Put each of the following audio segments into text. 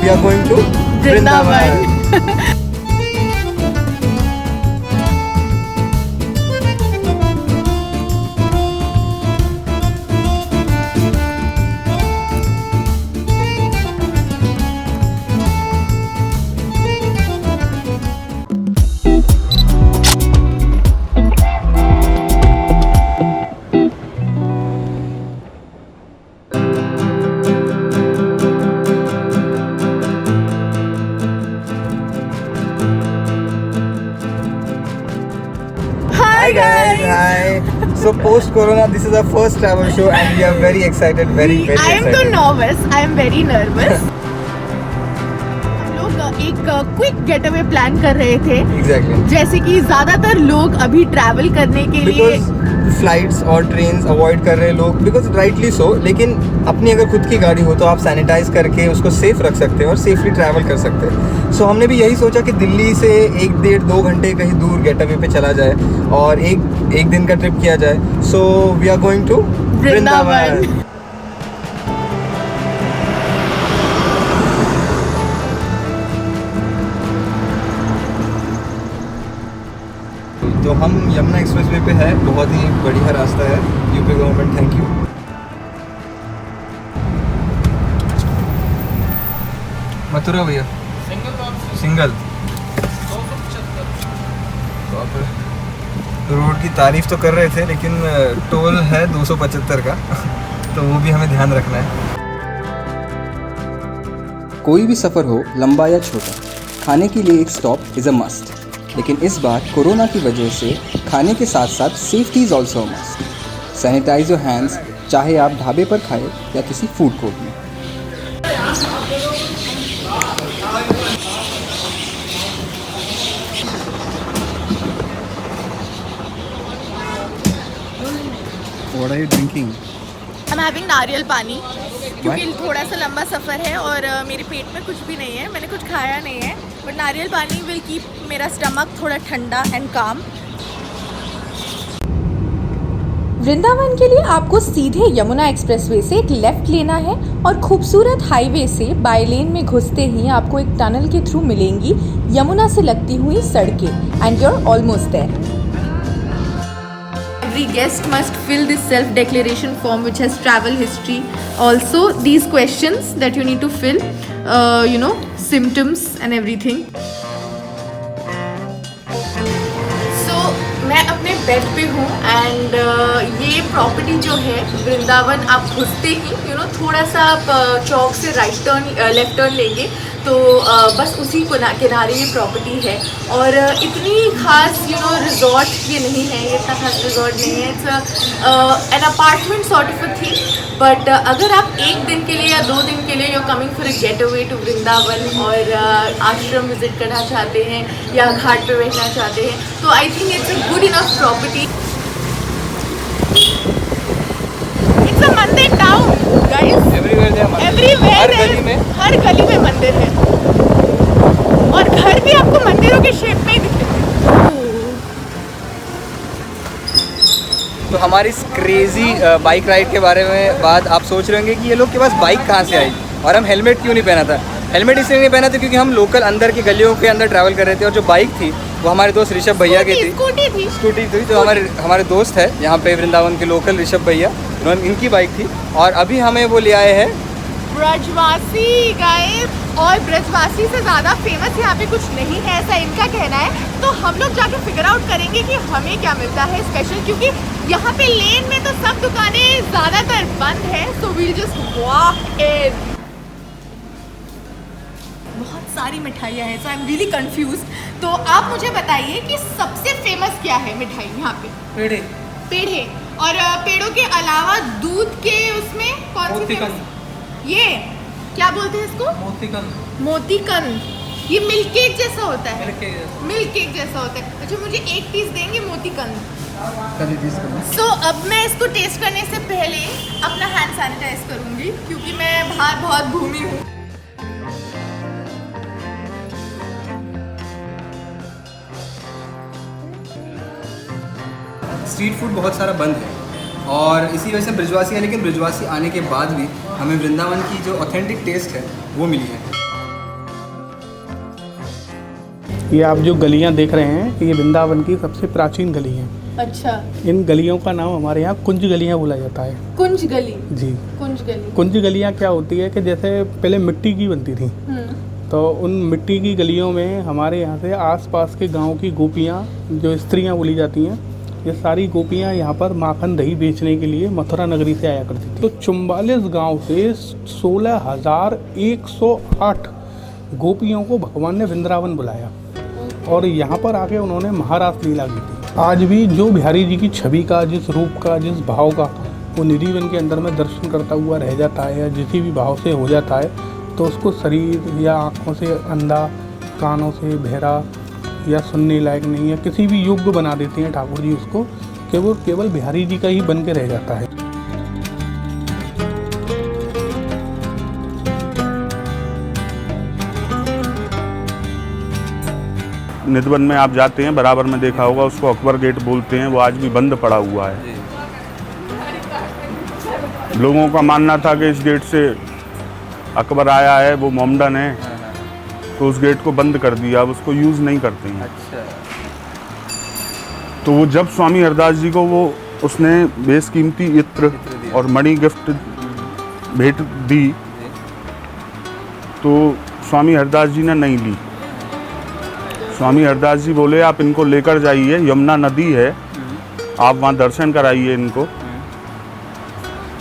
we are going to Vrindavan. Hi guys! Hi. So post Corona, this is our first travel show and we are very excited, very I am excited. too nervous. I am very nervous. हम लोग एक quick get away plan कर रहे थे, Exactly. जैसे कि ज्यादातर लोग अभी ट्रैवल करने के लिए Because फ्लाइट्स और ट्रेन्स अवॉइड कर रहे हैं लोग, बिकॉज राइटली सो, लेकिन अपनी अगर खुद की गाड़ी हो तो आप सैनिटाइज करके उसको सेफ रख सकते हैं और सेफली ट्रैवल कर सकते हैं. सो हमने भी यही सोचा कि दिल्ली से 1-1.5-2 घंटे कहीं दूर गेट अवे पे चला जाए और एक दिन का ट्रिप किया जाए. So we are going to Vrindavan. तो हम यमुना एक्सप्रेसवे पे है. बहुत ही बढ़िया रास्ता है. UP government thank you. Mathura भैया सिंगल. रोड की तारीफ तो कर रहे थे लेकिन टोल है 275 का तो वो भी हमें ध्यान रखना है. कोई भी सफ़र हो, लंबा या छोटा, खाने के लिए एक स्टॉप इज़ अ मस्ट. लेकिन इस बार कोरोना की वजह से खाने के साथ साथ safety is also must. Sanitize your hands, चाहे आप ढाबे पर खाएं या किसी फूड कोर्ट में. What are you drinking? I'm having नारियल पानी, क्योंकि थोड़ा सा लंबा सफ़र है और मेरे पेट में कुछ भी नहीं है, मैंने कुछ खाया नहीं है, बट नारियल पानी विल कीप मेरा स्टमक थोड़ा ठंडा एंड काम. वृंदावन के लिए आपको सीधे यमुना एक्सप्रेसवे से एक लेफ्ट लेना है और खूबसूरत हाईवे से बाय लेन में घुसते ही आपको एक टनल के थ्रू मिलेंगी यमुना से लगती हुई सड़कें and you are almost there. Every guest must fill this self-declaration form which has travel history. Also, these questions that you need to fill, symptoms and everything. So, मैं अपने बेड पे हूँ एंड ये प्रॉपर्टी जो है वृंदावन, आप घुसते ही थोड़ा सा आप चौक से लेफ्ट टर्न लेंगे तो बस उसी किनारे ये प्रॉपर्टी है. और इतनी खास रिजॉर्ट ये नहीं है, ये इतना खास रिजॉर्ट नहीं है. It's an apartment sort of a thing. But अगर आप एक दिन के लिए या 2 दिन के लिए you coming for a getaway to Vrindavan और आश्रम विजिट करना चाहते हैं या घाट पे बैठना चाहते हैं तो I think it's a good enough property. It's a मंदिर टाउन गाइस. हर गली में मंदिर है और घर भी आपको मंदिरों के शेप में ही दिखेंगे. तो हमारी इस क्रेजी बाइक राइड के बारे में बात आप सोच रहे होंगे कि ये लोग के पास बाइक कहाँ से आई और हम हेलमेट क्यों नहीं पहना था. हेलमेट इसलिए नहीं पहना था क्योंकि हम लोकल अंदर की गलियों के अंदर ट्रैवल कर रहे थे और जो बाइक थी वो हमारे दोस्त ऋषभ भैया की थी. स्कूटी थी जो हमारे दोस्त है यहाँ पे वृंदावन के लोकल ऋषभ भैया, इनकी बाइक थी और अभी हमें वो ले आए हैं ब्रजवासी गाइस. और ब्रजवासी से ज़्यादा फेमस यहाँ पे कुछ नहीं है ऐसा इनका कहना है. तो हम लोग जाके फिगर आउट करेंगे कि हमें क्या मिलता है स्पेशल, क्योंकि यहाँ पे लेन में तो सब दुकानें ज़्यादातर बंद है. So we'll just walk in. बहुत सारी मिठाइयाँ हैं, so I am really confuse. तो आप मुझे बताइए कि सबसे फेमस क्या है मिठाई यहाँ पे. पेड़े. और पेड़ों के अलावा दूध के उसमें कौन सी फेमस? ये क्या बोलते हैं इसको? मोतीकंद. ये मिल्क केक जैसा होता है. मिल्क केक जैसा होता है. अच्छा, मुझे एक पीस देंगे मोतीकंद. सो अब मैं इसको टेस्ट करने से पहले अपना हैंड सैनिटाइज करूंगी क्योंकि मैं बाहर बहुत घूमी हूँ. स्ट्रीट फूड बहुत सारा बंद है और इसी वजह से ब्रजवासी है, लेकिन ब्रजवासी आने के बाद भी हमें वृंदावन की जो ऑथेंटिक टेस्ट है वो मिली है. ये आप जो गलियां देख रहे हैं ये वृंदावन की सबसे प्राचीन गली हैं। अच्छा, इन गलियों का नाम हमारे यहाँ कुंज गलियाँ बोला जाता है। कुंज गली। जी, कुंज गली। कुंज गलियाँ क्या होती है कि जैसे पहले मिट्टी की बनती थी, तो उन मिट्टी की गलियों में हमारे यहाँ से आसपास के गांव की गोपियाँ, जो स्त्रियाँ बोली जाती हैं, ये सारी गोपियाँ यहाँ पर माखन दही बेचने के लिए मथुरा नगरी से आया करती थी। तो 44 गांव से 16,108 गोपियों को भगवान ने वृंदावन बुलाया और यहाँ पर आके उन्होंने महारास लीला की थी। आज भी जो बिहारी जी की छवि का, जिस रूप का, जिस भाव का वो निधिवन के अंदर में दर्शन करता हुआ रह जाता है या जिस भी भाव से हो जाता है, तो उसको शरीर या आँखों से अंधा, कानों से बहरा या सुनने लायक नहीं है, किसी भी योग्य बना देते हैं ठाकुर जी उसको, कि वो केवल बिहारी जी का ही बन के रह जाता है। निधिवन में आप जाते हैं, बराबर में देखा होगा, उसको अकबर गेट बोलते हैं, वो आज भी बंद पड़ा हुआ है। लोगों का मानना था कि इस गेट से अकबर आया है, वो मोमडन है, तो उस गेट को बंद कर दिया, अब उसको यूज़ नहीं करते हैं। अच्छा। तो वो जब स्वामी हरदास जी को वो उसने बेशकीमती इत्र और मणि गिफ्ट भेंट दी, तो स्वामी हरदास जी ने नहीं ली। स्वामी हरदास जी बोले आप इनको लेकर जाइए, यमुना नदी है, आप वहाँ दर्शन कराइए इनको,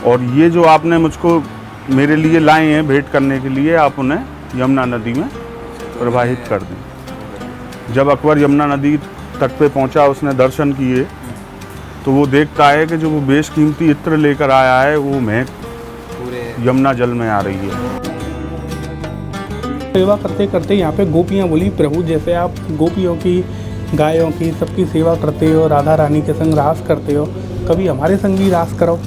और ये जो आपने मुझको मेरे लिए लाए हैं भेंट करने के लिए, आप उन्हें यमुना नदी में प्रवाहित कर दें। जब अकबर यमुना नदी तट पे पहुंचा, उसने दर्शन किए, तो वो देखता है कि जो वो बेशकीमती इत्र लेकर आया है वो महक पूरे यमुना जल में आ रही है। सेवा करते करते यहाँ पे गोपियाँ बोली, प्रभु जैसे आप गोपियों की, गायों की, सबकी सेवा करते हो, राधा रानी के संग रास करते हो, कभी हमारे संग भी रास करो।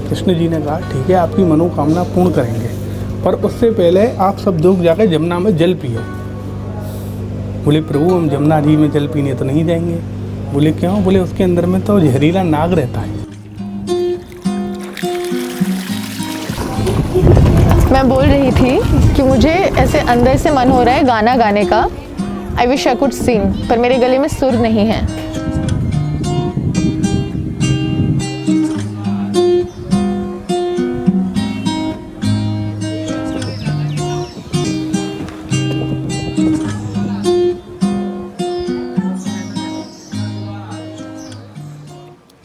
कृष्ण जी ने कहा ठीक है, आपकी मनोकामना पूर्ण करेंगे, पर उससे पहले आप सब लोग जाकर यमुना में जल पियो। बोले प्रभु हम यमुना जी में जल पीने तो नहीं जाएंगे। बोले क्यों? बोले उसके अंदर में तो जहरीला नाग रहता है। मैं बोल रही थी कि मुझे ऐसे अंदर से मन हो रहा है गाना गाने का, I wish I could sing, पर मेरे गले में सुर नहीं है।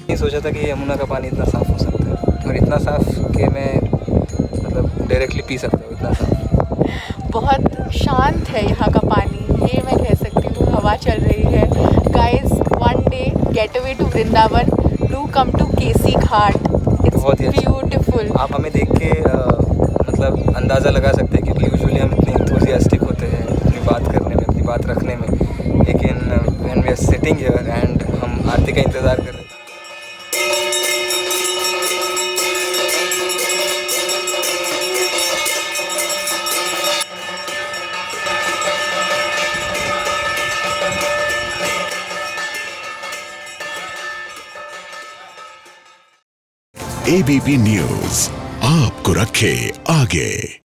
नहीं सोचा था कि यमुना का पानी इतना साफ़ हो सकता है, और इतना साफ़ कि मैं मतलब डायरेक्टली पी सकता हूँ, इतना साफ़। बहुत शांत है यहाँ का पानी, ये मैं कह सकती हूँ। हवा चल रही है। Guys, one day getaway to Vrindavan, do come to Keshi Ghat, it's beautiful. आप हमें देख के मतलब अंदाज़ा लगा सकते हैं, क्योंकि यूजुअली हम इतने एंथुसियास्टिक होते हैं अपनी बात करने में, अपनी बात रखने में, लेकिन when we are sitting here and हम आरती का इंतज़ार कर रहे हैं। ABP न्यूज़ आपको रखे आगे।